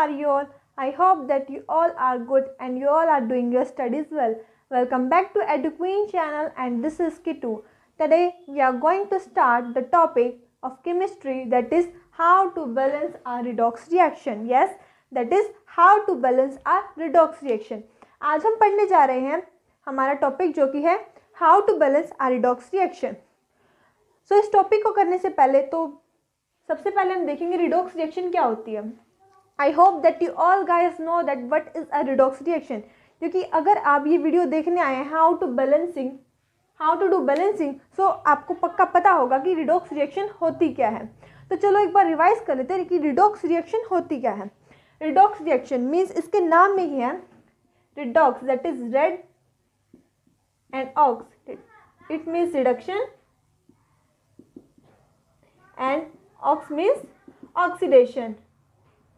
are you all? I hope that you all are good and you all are doing your studies well. Welcome back to EduQueen channel and this is Kitu. Today we are going to start the topic of chemistry, that is how to balance a redox reaction. Yes, that is how to balance a redox reaction. आज हम पढ़ने जा रहे हैं हमारा topic जो कि है how to balance a redox reaction. So इस टॉपिक को करने से पहले तो सबसे पहले हम देखेंगे रिडॉक्स रिएक्शन क्या होती है. आई hope that you all guys know that what is a redox reaction, क्योंकि अगर आप ये वीडियो देखने आए हैं हाउ टू डू बैलेंसिंग, सो आपको पक्का पता होगा कि रिडॉक्स रिएक्शन होती क्या है. तो चलो एक बार रिवाइज कर लेते हैं कि रिडॉक्स रिएक्शन होती क्या है. रिडॉक्स रिएक्शन मीन्स इसके नाम में ही है redox, that is red and ox, it means reduction and ox means oxidation,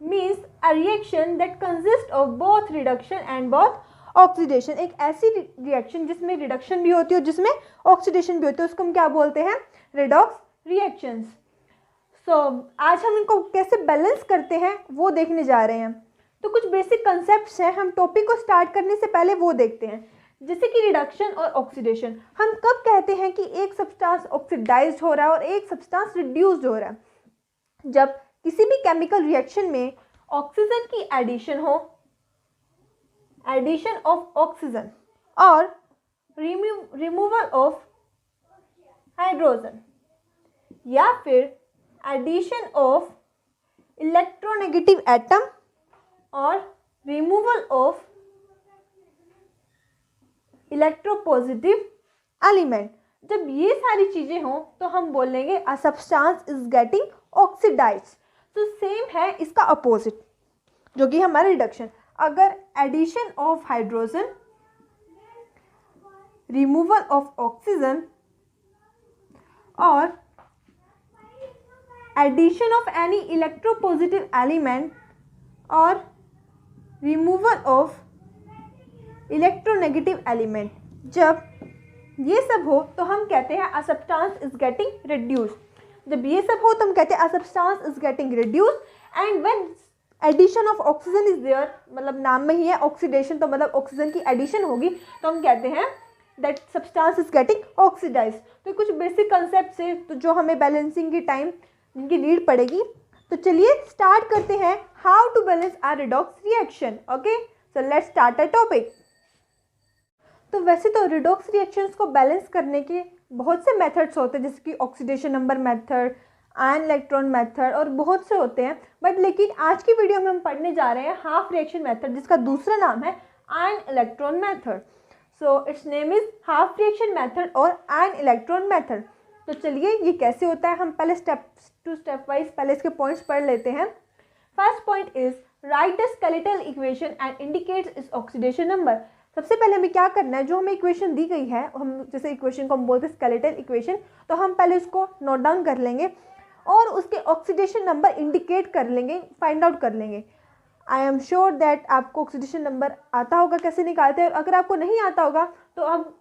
means a reaction that consists of both reduction and both oxidation. एक ऐसी रिएक्शन जिसमें रिडक्शन भी होती है और जिसमें ऑक्सीडेशन भी होती है उसको हम क्या बोलते हैं, रिडॉक्स रिएक्शंस. सो आज हम इनको कैसे बैलेंस करते हैं वो देखने जा रहे हैं. तो कुछ बेसिक कंसेप्ट्स हैं, हम टॉपिक को स्टार्ट करने से पहले वो देखते हैं. जैसे कि रिडक्शन और ऑक्सीडेशन, हम कब कहते हैं कि एक सब्सटेंस ऑक्सीडाइज्ड हो रहा है और एक सब्सटेंस रिड्यूस्ड हो रहा है, जब किसी भी केमिकल रिएक्शन में ऑक्सीजन की एडिशन हो, एडिशन ऑफ ऑक्सीजन और रिमूवल ऑफ हाइड्रोजन, या फिर एडिशन ऑफ इलेक्ट्रोनेगेटिव एटम और रिमूवल ऑफ इलेक्ट्रोपॉजिटिव एलिमेंट. जब ये सारी चीज़ें हों तो हम बोलेंगे a substance is getting oxidised. तो सेम है इसका अपोजिट जो कि हमारा रिडक्शन. अगर addition of hydrogen, removal of oxygen और addition of any electropositive element और रिमूवल ऑफ इलेक्ट्रोनेगेटिव एलिमेंट, जब ये सब हो तो हम कहते हैं a substance is getting reduced. जब ये सब हो तो हम कहते हैं a substance is getting reduced. And when addition of oxygen is there, मतलब नाम में ही है ऑक्सीडेशन, तो मतलब ऑक्सीजन की एडिशन होगी तो हम कहते हैं that substance is getting oxidised. तो कुछ बेसिक कंसेप्ट से तो जो हमें बैलेंसिंग की टाइम इनकी नीड पड़ेगी. तो चलिए स्टार्ट करते हैं how to balance a redox reaction. Okay, so let's start a topic. तो वैसे तो रिडॉक्स रिएक्शंस को बैलेंस करने के बहुत से मेथड्स होते हैं, जैसे कि oxidation number method, ion electron method और बहुत से होते हैं. बट लेकिन आज की वीडियो में हम पढ़ने जा रहे हैं हाफ रिएक्शन मेथड, जिसका दूसरा नाम है ion electron method. So it's name is half reaction method और आयन इलेक्ट्रॉन मेथड. तो चलिए ये कैसे होता है हम पहले स्टेप टू स्टेप वाइज पहले इसके पॉइंट्स पढ़ लेते हैं. First point is right the skeletal equation and indicates its oxidation number. सबसे पहले हमें क्या करना है, जो हमें इक्वेशन दी गई है, हम जैसे इक्वेशन को हम बोलते हैं स्केलेटल इक्वेशन, तो हम पहले उसको नोट डाउन कर लेंगे और उसके ऑक्सीडेशन नंबर इंडिकेट कर लेंगे, फाइंड आउट कर लेंगे. आई एम श्योर दैट आपको ऑक्सीडेशन नंबर आता होगा कैसे निकालते हैं, और अगर आपको नहीं आता होगा तो अब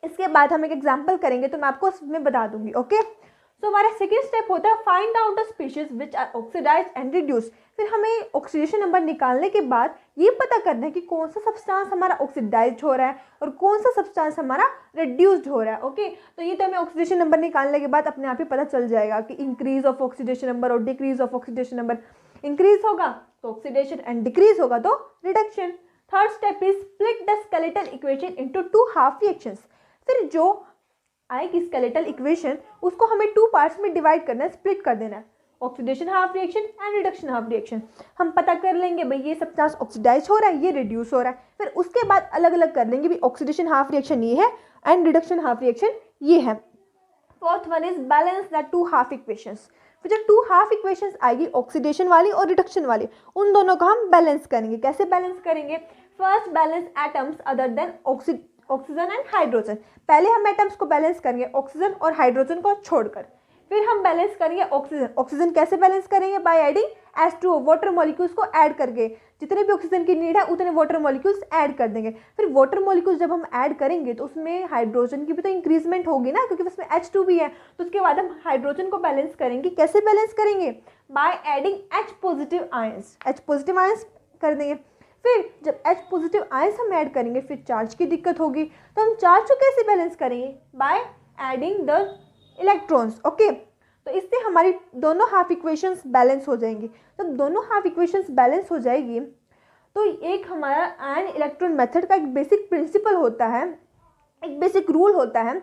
इसके बाद हम एक एग्जाम्पल करेंगे तो मैं आपको उसमें बता दूंगी. ओके, सो हमारा सेकेंड स्टेप होता है find out the species which are oxidised and reduced. फिर हमें ऑक्सीडेशन नंबर निकालने के बाद ये पता करना है कि कौन सा सब्सटेंस हमारा ऑक्सीडाइज्ड हो रहा है और कौन सा सब्सटेंस हमारा रिड्यूस्ड हो रहा है. ओके, तो ये तो हमें ऑक्सीडेशन नंबर निकालने के बाद अपने आप ही पता चल जाएगा कि इंक्रीज ऑफ ऑक्सीडेशन नंबर और decrease of oxidation number. Increase होगा तो ऑक्सीडेशन एंड डिक्रीज होगा तो reduction. Third step is split the skeletal equation into two half reactions. फिर जो आएगी स्केलेटल इक्वेशन उसको हमें टू पार्ट्स में डिवाइड करना है, स्प्लिट कर देना है, oxidation half reaction and reduction half reaction. हम पता कर लेंगे भाई ये सब्सटेंस ऑक्सीडाइज हो रहा है, ये रिड्यूस हो रहा है. फिर उसके बाद अलग अलग कर लेंगे भी ऑक्सीडेशन हाफ रिएक्शन ये है एंड रिडक्शन हाफ रिएक्शन ये है. Fourth one is balance the two half equations. फिर जो टू हाफ इक्वेशंस आएगी ऑक्सीडेशन वाली और रिडक्शन वाली, उन दोनों को हम बैलेंस करेंगे. कैसे बैलेंस करेंगे, first balance atoms other than oxygen and hydrogen. पहले हम एटम्स को बैलेंस करेंगे ऑक्सीजन और हाइड्रोजन को छोड़कर. फिर हम बैलेंस करेंगे ऑक्सीजन। ऑक्सीजन कैसे बैलेंस करेंगे? By adding H2O, water molecules को ऐड करके। जितने भी ऑक्सीजन की नीड है उतने वाटर मॉलिक्यूल्स ऐड कर देंगे। फिर वाटर मॉलिक्यूल्स जब हम ऐड करेंगे तो उसमें हाइड्रोजन की भी तो इंक्रीजमेंट होगी ना, क्योंकि उसमें H2 भी है। तो उसके बाद हम हाइड्रोजन को बैलेंस करेंगे। कैसे बैलेंस करेंगे? By adding H positive ions. H positive ions कर देंगे। फिर जब H पॉजिटिव आयंस हम ऐड करेंगे फिर चार्ज की दिक्कत होगी, तो हम चार्ज को कैसे बैलेंस करेंगे? By adding the electrons. Okay, तो इससे हमारी दोनों हाफ इक्वेशंस बैलेंस हो जाएंगी। जब दोनों हाफ इक्वेशंस बैलेंस हो जाएगी तो एक हमारा आयन इलेक्ट्रॉन मेथड का एक बेसिक प्रिंसिपल होता है, एक बेसिक रूल होता है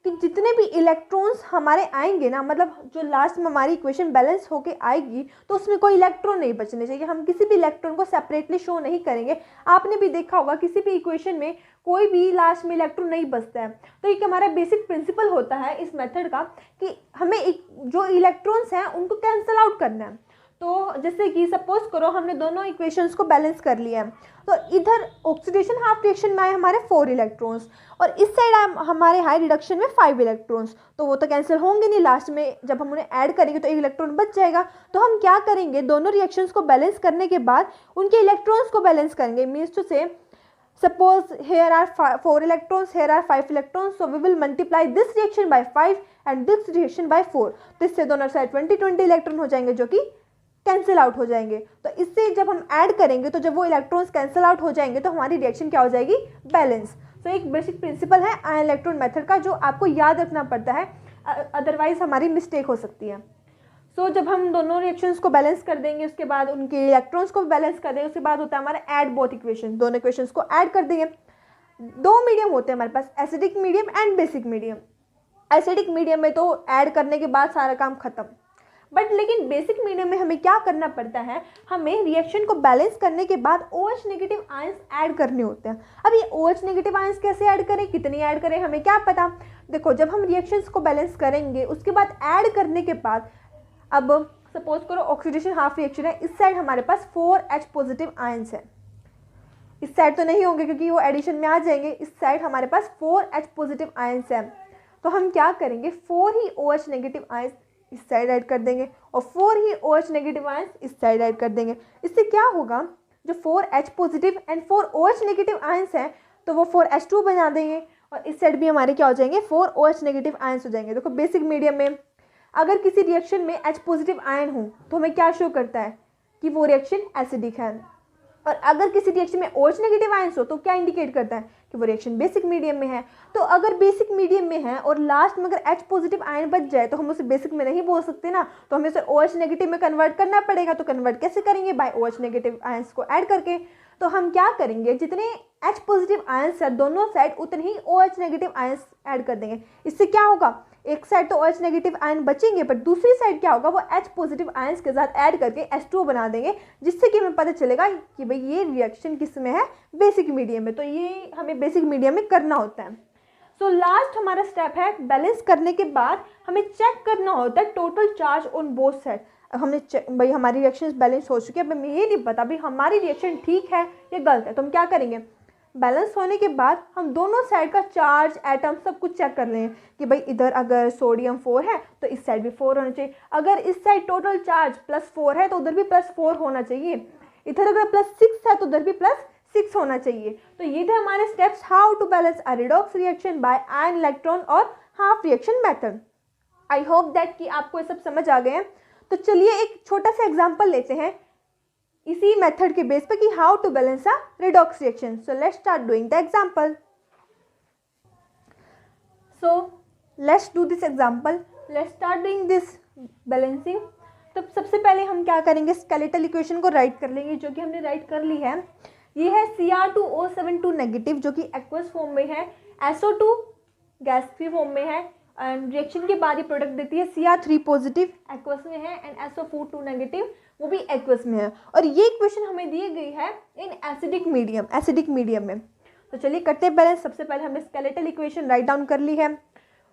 कि जितने भी इलेक्ट्रॉन्स हमारे आएंगे ना, मतलब जो लास्ट में हमारी इक्वेशन बैलेंस होके आएगी तो उसमें कोई इलेक्ट्रॉन नहीं बचने चाहिए। हम किसी भी इलेक्ट्रॉन को सेपरेटली शो नहीं करेंगे। आपने भी देखा होगा किसी भी इक्वेशन में कोई भी लास्ट में इलेक्ट्रॉन नहीं बचता है। तो एक हमारा बेसिक प्रिंसिपल होता है इस मेथड का कि हमें एक जो इलेक्ट्रॉन्स हैं उनको कैंसिल आउट करना है। तो जैसे कि सपोज करो हमने दोनों इक्वेशंस को बैलेंस कर लिया है, तो इधर ऑक्सीडेशन हाफ रिएक्शन में आए हमारे 4 इलेक्ट्रॉन्स और इस साइड हमारे हाई रिडक्शन में 5 इलेक्ट्रॉन्स। तो वो तो कैंसिल होंगे नहीं, लास्ट में जब हम उन्हें ऐड करेंगे तो एक इलेक्ट्रॉन बच जाएगा। तो हम क्या करेंगे? दोनों रिएक्शंस को बैलेंस करने के बाद उनके इलेक्ट्रॉन्स को बैलेंस करेंगे। मीन्स टू से suppose here are 4 electrons, here are 5 electrons, so we will multiply this reaction by 5 and this reaction by 4। तो इससे दोनों साइड 20 इलेक्ट्रॉन हो जाएंगे जो कि कैंसिल आउट हो जाएंगे। तो इससे जब हम ऐड करेंगे तो जब वो इलेक्ट्रॉन्स कैंसिल आउट हो जाएंगे तो हमारी रिएक्शन क्या हो जाएगी? बैलेंस। तो एक बेसिक प्रिंसिपल है आयन इलेक्ट्रॉन मेथड का जो आपको याद रखना पड़ता है, अदरवाइज हमारी मिस्टेक हो सकती है। सो जब हम दोनों रिएक्शंस को बैलेंस कर देंगे उसके बाद उनके इलेक्ट्रॉन्स को बैलेंस कर देंगे, उसके बाद होता है हमारा ऐड बोथ इक्वेशन। दोनों इक्वेशंस को ऐड कर देंगे। 2 मीडियम होते हैं हमारे पास, acidic medium and basic medium. Acidic medium में तो ऐड करने के बाद सारा काम खत्म, बट लेकिन बेसिक मीडियम में हमें क्या करना पड़ता है? हमें रिएक्शन को बैलेंस करने के बाद OH नेगेटिव आयंस ऐड करने होते हैं। अब ये OH नेगेटिव आयंस कैसे ऐड करें, कितनी ऐड करें, हमें क्या पता? देखो, जब हम रिएक्शंस को बैलेंस करेंगे उसके बाद ऐड करने के बाद, अब सपोज करो ऑक्सीडेशन हाफ रिएक्शन है, इस साइड हमारे पास 4H पॉजिटिव आयंस है। इस साइड तो नहीं होंगे क्योंकि वो एडिशन में आ जाएंगे। इस साइड हमारे पास 4H पॉजिटिव आयंस है। तो हम क्या करेंगे? 4 ही OH नेगेटिव आयंस इस साइड ऐड कर देंगे और 4 ही OH नेगेटिव आयंस इस साइड ऐड कर देंगे। इससे क्या होगा? जो 4H positive and 4 OH negative ions हैं तो वो 4H2 बना देंगे और इस साइड भी हमारे क्या हो जाएंगे? 4 OH नेगेटिव आयंस हो जाएंगे। देखो, बेसिक मीडियम में अगर किसी रिएक्शन में H पॉजिटिव आयन हो तो हमें क्या शो करता है? कि वो रिएक्शन एसिडिक है। और अगर किसी रिएक्शन में OH नेगेटिव आयंस हो तो क्या इंडिकेट करता है? कि वो रिएक्शन बेसिक मीडियम में है। तो अगर बेसिक मीडियम में है और लास्ट में अगर H पॉजिटिव आयन बच जाए तो हम उसे बेसिक में नहीं बोल सकते ना, तो हमें उसे OH नेगेटिव में कन्वर्ट करना पड़ेगा। तो कन्वर्ट कैसे करेंगे? बाय OH नेगेटिव आयंस को ऐड करके। तो हम क्या करेंगे? जितने H पॉजिटिव आयंस है दोनों साइड उतने ही OH नेगेटिव आयंस ऐड कर देंगे। इससे क्या होगा? एक साइड तो OH नेगेटिव आयन बचेंगे बट दूसरी साइड क्या होगा? वो H पॉजिटिव आयंस के साथ ऐड करके H2O बना देंगे, जिससे कि हमें पता चलेगा कि भाई ये रिएक्शन किस में है? बेसिक मीडियम में। तो ये हमें बेसिक मीडियम में करना होता है। सो लास्ट हमारा स्टेप है बैलेंस करने के बाद हमें चेक करना होता है total charge on both side. अब हमने भाई हमारी रिएक्शन बैलेंस हो चुकी है, अब हमें ये नहीं पता भाई हमारी रिएक्शन ठीक है या गलत है, तो हम क्या करेंगे? बैलेंस होने के बाद हम दोनों साइड का चार्ज, एटम सब कुछ चेक कर लें कि भाई इधर अगर सोडियम 4 है तो इस साइड भी 4 होना चाहिए। अगर इस साइड टोटल चार्ज +4 है तो उधर भी +4 होना चाहिए। इधर अगर +6 है तो उधर भी +6 होना चाहिए। तो ये थे हमारे steps how to balance a redox reaction by ion electron और half reaction method. I hope that कि आपको ये सब समझ आ गए हैं। तो चलिए एक छोटा सा एग्जाम्पल लेते हैं इसी मेथड के बेस पे कि how to balance a redox reaction. So let's start doing the example. So let's do this example, let's start doing this balancing. तो सबसे पहले हम क्या करेंगे? स्केलेटल इक्वेशन को राइट कर लेंगे, जो कि हमने राइट कर ली है। ये है Cr2O72 नेगेटिव जो कि एक्वस फॉर्म में है, SO2 गैस फ्री फॉर्म में है एंड रिएक्शन के बाद ये प्रोडक्ट देती है Cr3 पॉजिटिव एक्वस में है एंड SO42 नेगेटिव वो भी एक्वस में है। और ये इक्वेशन हमें दी गई है इन एसिडिक मीडियम में। तो चलिए करते हैं बैलेंस। सबसे पहले हमने स्केलेटल इक्वेशन राइट डाउन कर ली है,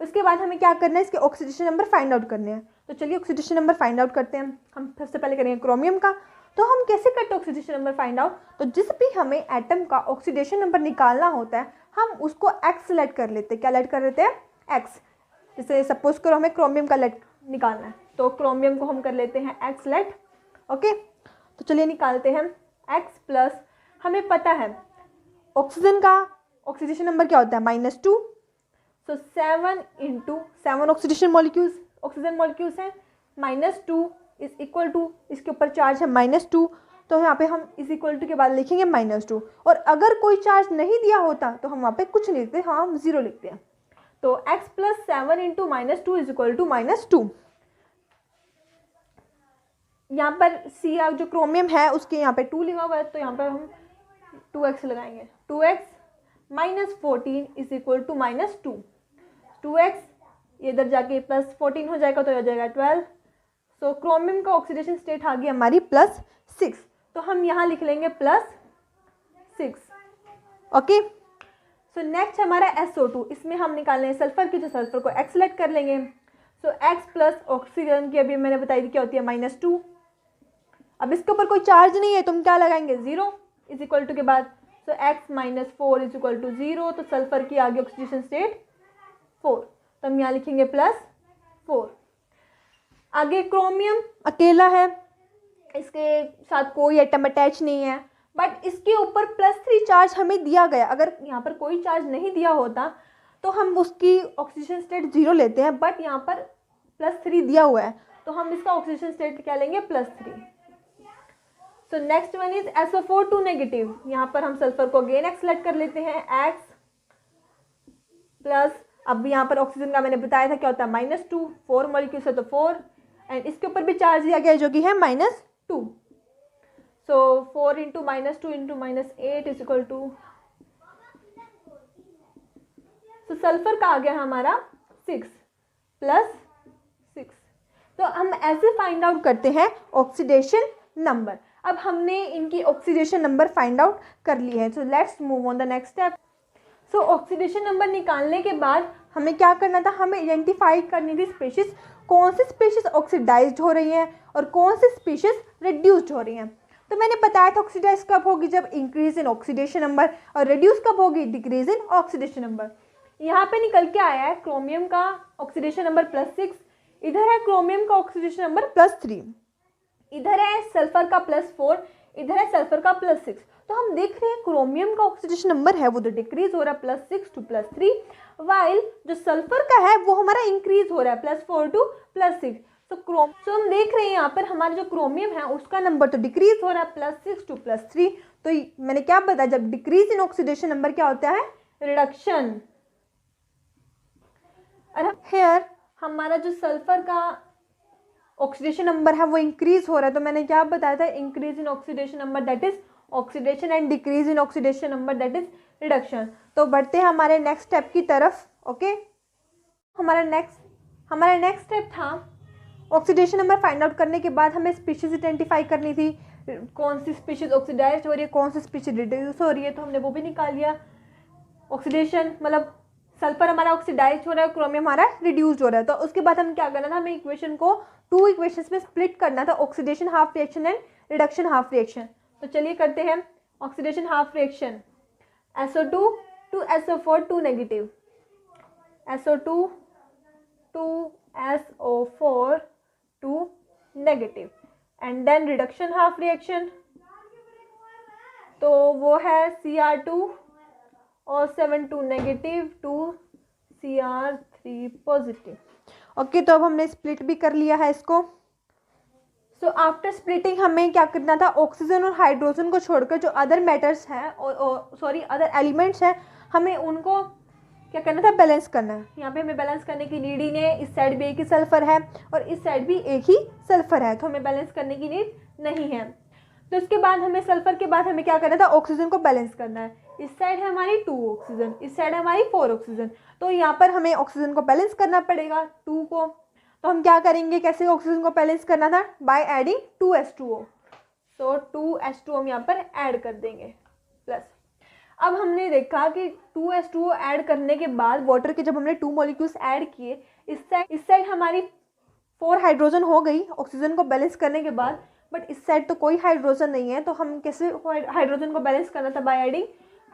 उसके बाद हमें क्या करना है? इसके ऑक्सीडेशन नंबर फाइंड आउट करने हैं। तो चलिए ऑक्सीडेशन नंबर फाइंड आउट करते हैं। हम सबसे पहले करेंगे क्रोमियम का। तो हम कैसे करते हैं ऑक्सीडेशन नंबर फाइंड आउट? तो जिस भी हमें एटम का ऑक्सीडेशन नंबर निकालना होता है हम उसको X सेलेक्ट कर लेते हैं। क्या लेट कर लेते हैं? X। जैसे सपोज करो हमें क्रोमियम का निकालना है। तो क्रोमियम को हम कर लेते हैं x लेट। ओके, तो चलिए निकालते हैं x प्लस, हमें पता है ऑक्सीजन का ऑक्सीडेशन नंबर क्या होता है -2। सो 7 into 7 oxidation molecules, oxygen molecules हैं, -2 इज इक्वल टू, इसके ऊपर चार्ज है -2, तो यहाँ पे हम इज इक्वल टू के बाद लिखेंगे -2। और अगर कोई चार्ज नहीं दिया होता तो हम वहाँ पे कुछ नहीं लिखते, हाँ हम 0 लिखते हैं। तो x plus 7 into -2 is equal to -2। यहाँ पर सी जो क्रोमियम है उसके यहाँ पे 2 लिखा हुआ है, तो यहाँ पर हम 2x लगाएंगे। 2x minus 14 is equal to -2। 2x इधर जाके प्लस 14 हो जाएगा, तो हो जाएगा 12। सो क्रोमियम का ऑक्सीडेशन स्टेट आ गई हमारी +6, तो हम यहाँ लिख लेंगे +6। ओके, सो नेक्स्ट हमारा SO2, इसमें हम निकालने हैं सल्फर की, जो सल्फर को x सेलेक्ट कर लेंगे। सो x प्लस ऑक्सीजन की अभी मैंने बताई थी क्या होती है -2। अब इसके ऊपर कोई चार्ज नहीं है तो हम क्या लगाएंगे 0 इज इक्वल टू के बाद। So x minus 4 is equal to 0, तो सल्फर की आगे ऑक्सीडेशन स्टेट 4, तो हम यहाँ लिखेंगे +4। आगे क्रोमियम अकेला है, इसके साथ कोई एटम अटैच नहीं है, बट इसके ऊपर +3 चार्ज हमें दिया गया। अगर यहाँ पर कोई चार्ज नहीं दिया होता तो हम उसकी ऑक्सीडेशन स्टेट 0 लेते हैं, बट यहाँ पर +3 दिया हुआ है तो हम इसका ऑक्सीडेशन स्टेट क्या लेंगे +3। So next one is SO4 2 negative. यहाँ पर हम सल्फर को अगेन x सेलेक्ट कर लेते हैं, x प्लस, अब यहाँ पर ऑक्सीजन का मैंने बताया था क्या होता है -2, 4 मॉलिक्यूल्स है तो 4, एंड इसके ऊपर भी चार्ज दिया गया है जो कि है -2। So 4 into -2 into -8 is equal to, तो सल्फर का आ गया हमारा 6 + 6। तो हम ऐसे फाइंड आउट करते हैं ऑक्सीडेशन नंबर। अब हमने इनकी ऑक्सीडेशन नंबर फाइंड आउट कर ली है, so let's move on the next step. So oxidation number निकालने के बाद हमें क्या करना था, हमें आइडेंटिफाई करनी थी स्पीशीज, कौन सी स्पीशीज ऑक्सीडाइज्ड हो रही हैं और कौन सी स्पीशीज रिड्यूस्ड हो रही हैं। तो मैंने बताया था ऑक्सीडाइज कब होगी, जब इंक्रीज इन ऑक्सीडेशन नंबर, और रिड्यूस कब होगी, डिक्रीज इन ऑक्सीडेशन नंबर। यहाँ पे निकल के आया है क्रोमियम का ऑक्सीडेशन नंबर +6, इधर है क्रोमियम का ऑक्सीडेशन नंबर +3, इधर है सल्फर का +4, इधर है सल्फर का +6। तो हम देख रहे हैं क्रोमियम का ऑक्सीडेशन नंबर है वो तो डिक्रीज हो रहा है +6 टू +3, वाइल जो सल्फर का है वो हमारा इंक्रीज हो रहा है +4 टू +6। तो हम देख रहे हैं यहाँ पर हमारा जो क्रोमियम है उसका नंबर तो डिक्रीज हो रहा है +6 टू +3। तो मैंने क्या बताया, जब डिक्रीज इन ऑक्सीडेशन नंबर क्या होता है, रिडक्शन। और हेयर हमारा जो सल्फर का ऑक्सीडेशन नंबर है वो इंक्रीज हो रहा है, तो मैंने क्या बताया था, increase in oxidation number that is oxidation and decrease in oxidation number that is reduction. तो बढ़ते हैं हमारे नेक्स्ट स्टेप की तरफ। ओके, हमारा नेक्स्ट स्टेप था ऑक्सीडेशन नंबर फाइंड आउट करने के बाद हमें स्पीशीज आइडेंटिफाई करनी थी, कौन सी स्पीशीज ऑक्सीडाइज हो रही है, कौन सी स्पीशीज रिड्यूस हो रही है, तो हमने वो भी निकाल लिया। ऑक्सीडेशन मतलब सल्फर हमारा ऑक्सीडाइज हो रहा है, क्रोमियम हमारा रिड्यूस्ड हो रहा है। तो उसके बाद हम क्या करना था, हमें इक्वेशन को 2 इक्वेशंस में स्प्लिट करना था, oxidation half reaction and reduction half reaction. तो चलिए करते हैं oxidation half reaction. SO2 to SO4 2 negative, SO2 to SO4 2 negative, and then reduction half reaction, तो वो है Cr2 और 7 2 negative to Cr3 positive. Okay, तो अब हमने स्प्लिट भी कर लिया है इसको। सो आफ्टर स्प्लिटिंग हमें क्या करना था, ऑक्सीजन और हाइड्रोजन को छोड़कर जो अदर मैटर्स हैं और अदर एलिमेंट्स हैं, हमें उनको क्या करना था, बैलेंस करना है। यहाँ पे हमें बैलेंस करने की नीड ही नहीं है, इस साइड भी एक ही सल्फर है और इस साइड भी एक ही सल्फर है, तो हमें बैलेंस करने की नीड नहीं है। तो इसके बाद हमें सल्फर के बाद हमें क्या करना था, ऑक्सीजन को बैलेंस करना है। इस साइड है हमारी 2 ऑक्सीजन, इस साइड है हमारी 4 ऑक्सीजन, तो यहाँ पर हमें ऑक्सीजन को बैलेंस करना पड़ेगा 2 को। तो हम क्या करेंगे, कैसे ऑक्सीजन को बैलेंस करना था, by adding 2H2O। So 2H2O हम यहाँ पर ऐड कर देंगे प्लस। अब हमने देखा कि 2H2O ऐड करने के बाद वाटर के जब हमने 2 मॉलिक्यूल्स ऐड किए, इस साइड हमारी 4 हाइड्रोजन हो गई ऑक्सीजन को बैलेंस करने के बाद, बट इस साइड तो कोई हाइड्रोजन नहीं है, तो हम कैसे हाइड्रोजन को बैलेंस करना था, by adding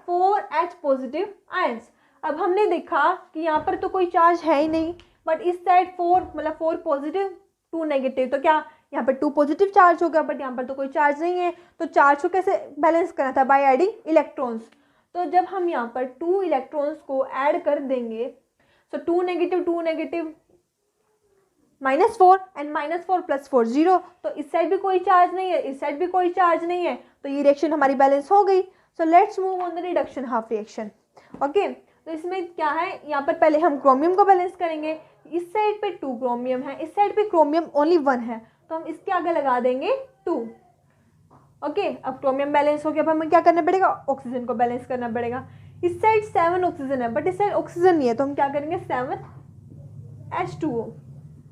4H positive ions. अब हमने देखा कि यहाँ पर तो कोई चार्ज है ही नहीं, बट इस साइड 4 मतलब 4 पॉजिटिव 2 नेगेटिव, तो क्या यहाँ पर 2 पॉजिटिव चार्ज होगा, बट यहाँ पर तो कोई चार्ज नहीं है, तो चार्ज को कैसे बैलेंस करना था, बाय एडिंग इलेक्ट्रॉन्स। तो जब हम यहाँ पर 2 इलेक्ट्रॉन्स को ऐड कर देंगे, सो 2 नेगेटिव -4 एंड -4 + 4 0, तो इस साइड भी कोई चार्ज नहीं है, इस साइड भी कोई चार्ज नहीं है, तो ये रिएक्शन हमारी बैलेंस हो गई। So let's move on the reduction half reaction. Okay, तो इसमें क्या है, यहाँ पर पहले हम क्रोमियम को बैलेंस करेंगे। इस साइड पे 2 क्रोमियम है, इस साइड पे क्रोमियम ओनली 1 है, तो हम इसके आगे लगा देंगे 2। ओके, अब क्रोमियम बैलेंस हो गया, अब हमें क्या करना पड़ेगा, ऑक्सीजन को बैलेंस करना पड़ेगा। इस साइड 7 ऑक्सीजन है, बट इस साइड ऑक्सीजन नहीं है, तो हम क्या करेंगे 7 H2O।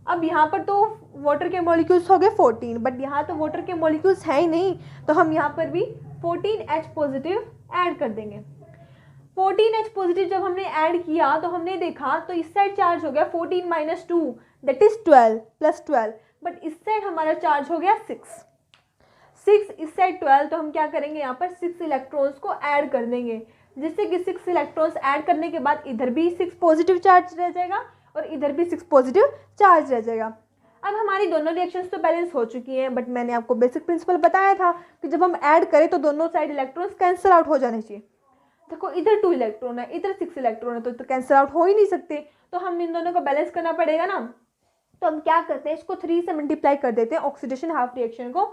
अब यहाँ पर तो वाटर के मॉलिक्यूल्स हो गए 14, बट यहाँ तो वाटर के मॉलिक्यूल्स हैं ही नहीं, तो हम यहाँ पर भी 14H पॉजिटिव ऐड कर देंगे। 14H पॉजिटिव जब हमने ऐड किया तो हमने देखा, तो इस साइड चार्ज हो गया 14 - 2 दैट इज 12 + 12, बट इस साइड हमारा चार्ज हो गया 6 इस साइड 12, तो हम क्या करेंगे यहाँ पर 6 इलेक्ट्रॉन्स को ऐड कर देंगे, जिससे कि 6 इलेक्ट्रॉन्स ऐड करने के बाद इधर भी 6 पॉजिटिव चार्ज रह जाएगा और इधर भी 6 पॉजिटिव चार्ज रह जाएगा। अब हमारी दोनों रिएक्शंस तो बैलेंस हो चुकी हैं, बट मैंने आपको बेसिक प्रिंसिपल बताया था कि जब हम ऐड करें तो दोनों साइड इलेक्ट्रॉन्स कैंसिल आउट हो जाने चाहिए। देखो इधर 2 इलेक्ट्रॉन है, इधर 6 इलेक्ट्रॉन है, तो कैंसिल आउट हो ही नहीं सकते, तो हम इन दोनों को बैलेंस करना पड़ेगा ना। तो हम क्या करते हैं, इसको 3 से मल्टीप्लाई कर देते हैं ऑक्सीडेशन हाफ रिएक्शन को।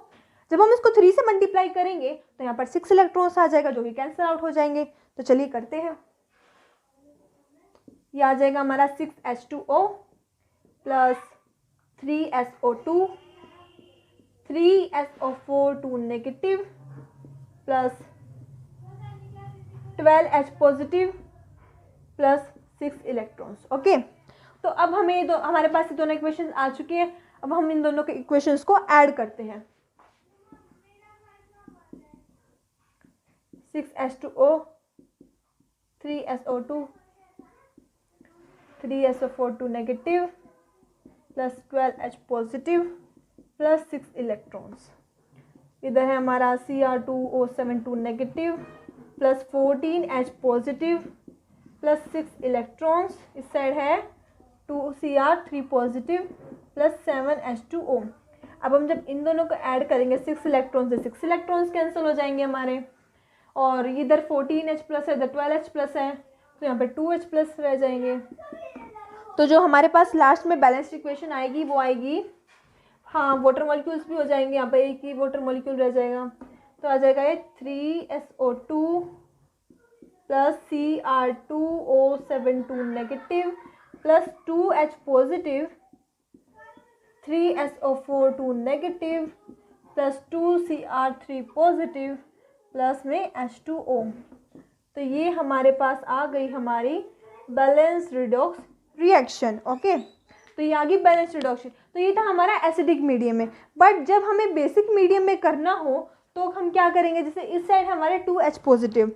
जब हम इसको 3 से मल्टीप्लाई करेंगे तो यहाँ पर 6 इलेक्ट्रॉन्स आ जाएगा, जो कि कैंसिल आउट हो जाएंगे। तो चलिए करते हैं, ये आ जाएगा हमारा 6H2O + 3SO2 3SO4 2 negative + 12H positive + 6 electrons. Okay, तो अब हमें हमारे पास ये दोनों इक्वेशंस आ चुके हैं। अब हम इन दोनों के इक्वेशंस को ऐड करते हैं। 6H2O 3SO2 3SO4 2 negative + 12H positive + 6 electrons. इधर है हमारा Cr2O7 2 negative + 14H positive + 6 electrons. इस साइड है 2Cr3 पॉजिटिव + 7H2O। अब हम जब इन दोनों को ऐड करेंगे 6 इलेक्ट्रॉन्स से 6 इलेक्ट्रॉन्स कैंसिल हो जाएंगे हमारे, और इधर 14H+ है, इधर 12H+ है, तो यहाँ पे 2H+ रह जाएंगे। तो जो हमारे पास लास्ट में बैलेंस्ड इक्वेशन आएगी वो आएगी, हाँ वाटर मॉलिक्यूल्स भी हो जाएंगे, यहाँ पे एक ही वाटर मॉलिक्यूल रह जाएगा, तो आ जाएगा ये 3SO2 + Cr2O7 2 negative + 2H positive 3SO4 2 negative + 2Cr3 positive plus में H2O। तो ये हमारे पास आ गई हमारी बैलेंस रिडॉक्स रिएक्शन। ओके, तो ये आ गई बैलेंस रिडक्शन। तो ये था हमारा एसिडिक मीडियम में। बट जब हमें बेसिक मीडियम में करना हो तो हम क्या करेंगे, जैसे इस साइड हमारे 2H पॉजिटिव,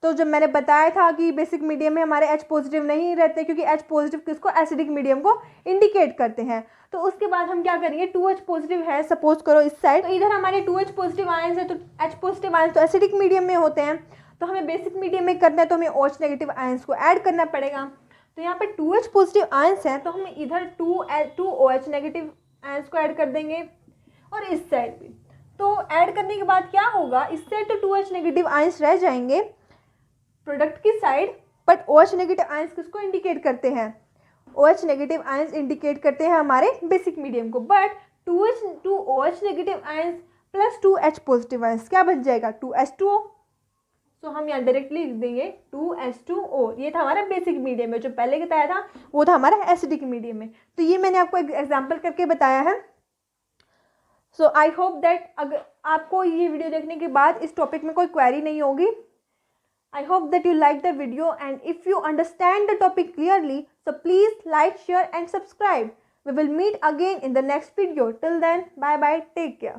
तो जब मैंने बताया था कि बेसिक मीडियम में हमारे H पॉजिटिव नहीं रहते क्योंकि H पॉजिटिव किसको, एसिडिक मीडियम को इंडिकेट करते हैं। तो उसके बाद हम क्या करेंगे, 2H पॉजिटिव है सपोज करो इस साइड, तो इधर हमारे 2H पॉजिटिव आयंस है, तो H पॉजिटिव आयंस तो एसिडिक मीडियम में होते हैं, तो हमें बेसिक मीडियम में करना है तो हमें OH नेगेटिव आयंस को ऐड करना पड़ेगा। तो यहाँ पर 2H पॉजिटिव आयंस है तो हम इधर 2OH नेगेटिव आयंस को ऐड कर देंगे और इस साइड भी। तो ऐड करने के बाद क्या होगा, इस साइड तो 2H नेगेटिव आयंस रह जाएंगे प्रोडक्ट की side, but OH negative ions किसको इंडिकेट करते हैं, OH नेगेटिव आयंस इंडिकेट करते हैं हमारे बेसिक मीडियम को। But 2OH negative ions plus 2H positive ions क्या बच जाएगा, 2H2O। तो हम यहाँ डायरेक्टली लिख देंगे 2H2O। ये था हमारा बेसिक मीडियम में, जो पहले बताया था वो था हमारा एसिडिक मीडियम में। तो ये मैंने आपको एक एग्जाम्पल करके बताया है। सो आई होप दैट अगर आपको ये वीडियो देखने के बाद इस टॉपिक में कोई क्वेरी नहीं होगी। I hope that you like the video, and if you understand the topic clearly, so please like, share and subscribe. We will meet again in the next video. Till then, bye bye, take care.